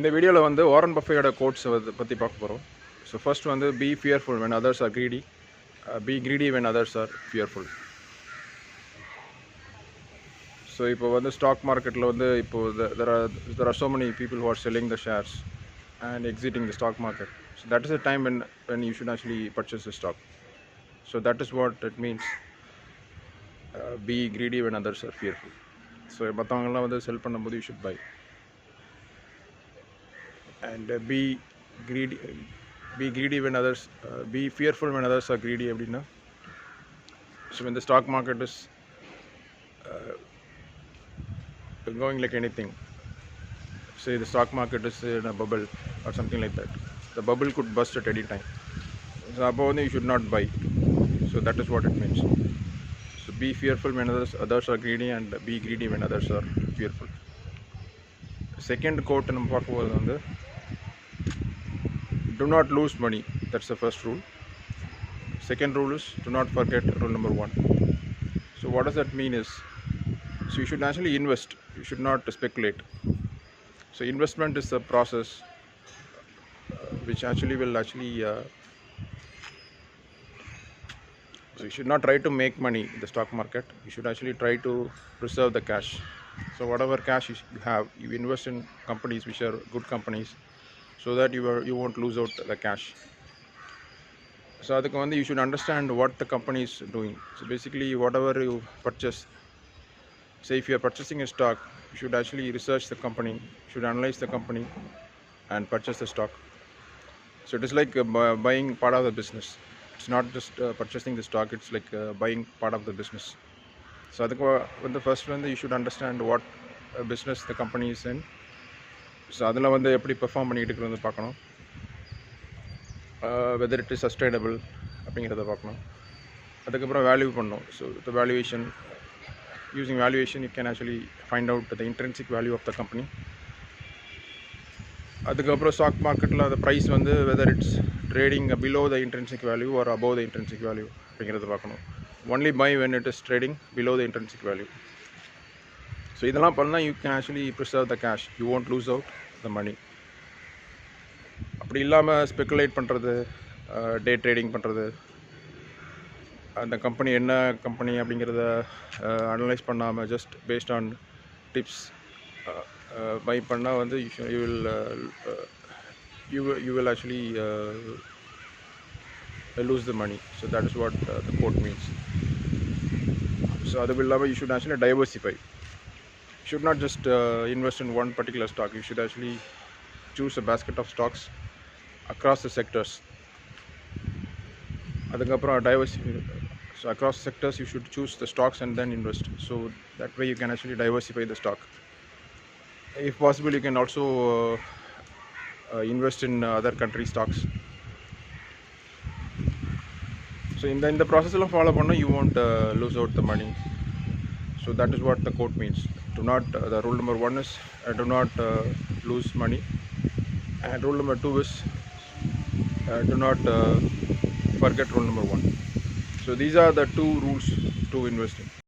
இந்த வீடியோவில் வந்து வாரன் பஃபேயோட கோட்ஸ் பற்றி பார்க்க போகிறோம். ஸோ ஃபர்ஸ்ட் வந்து be fearful when others are greedy, be greedy when others are fearful. So இப்போ வந்து ஸ்டாக் மார்க்கெட்டில் வந்து இப்போது there are so many people who are selling the shares and exiting the stock market. So that is the time when you should actually purchase the stock. So that is what it means, be greedy when others are fearful. So மற்றவங்கலாம் வந்து sell பண்ணும்போது you should buy. And be greedy when others, be fearful when others are greedy அப்படின்னா, so when the stock market is going like anything, say the stock market is in a bubble or something like that, the bubble could burst at any time. So above you should not buy. So that is what it means. So be fearful when others are greedy and be greedy when others are fearful. Second quote நம்ம பார்க்கும்போது வந்து, do not lose money. That's the first rule. Second rule is do not forget rule number 1. So what does that mean is, so you should actually invest. You should not speculate. So investment is a process which actually will so you should not try to make money in the stock market. You should actually try to preserve the cash. So whatever cash you have, you invest in companies which are good companies, so that you won't lose out the cash. So adukku vandu you should understand what the company is doing. So basically whatever you purchase, say if you are purchasing a stock, you should actually research the company, you should analyze the company and purchase the stock. So it is like buying part of the business. It's not just purchasing the stock, it's like buying part of the business. So adukku when the first one, you should understand what business the company is in. So அதில் வந்து எப்படி perform பண்ணிகிட்டு இருக்கிறது பார்க்கணும், whether it is sustainable அப்படிங்கிறத பார்க்கணும். அதுக்கப்புறம் value பண்ணணும். So the valuation, using valuation you can actually find out the intrinsic value of the company. அதுக்கப்புறம் ஸ்டாக் மார்க்கெட்டில் அந்த ப்ரைஸ் வந்து whether it's trading below the intrinsic value or above the intrinsic value அப்படிங்கிறத பார்க்கணும். Only buy when it is trading below the intrinsic value. So இதெல்லாம் பண்ணால் you can actually preserve the cash, you won't lose out the money. அப்படி இல்லாமல் speculate பண்ணுறது, டே trading பண்ணுறது, அந்த company என்ன கம்பெனி அப்படிங்கிறத அனலைஸ் பண்ணாமல் just based on tips buy பண்ணால் வந்து you will actually lose the money. So that is what the quote means. So அது இல்லாமல் you should actually diversify. You should not just invest in one particular stock. You should actually choose a basket of stocks across the sectors. அதுக்கப்புறம் diversify. So across sectors you should choose the stocks and then invest. So that way you can actually diversify the stock. If possible, you can also invest in other country stocks. So in the process எல்லாம் follow பண்ணால் you won't lose out the money. So that is what the quote means. Do not, the rule number 1 is do not lose money, and rule number 2 is do not forget rule number 1. So these are the 2 rules to investing.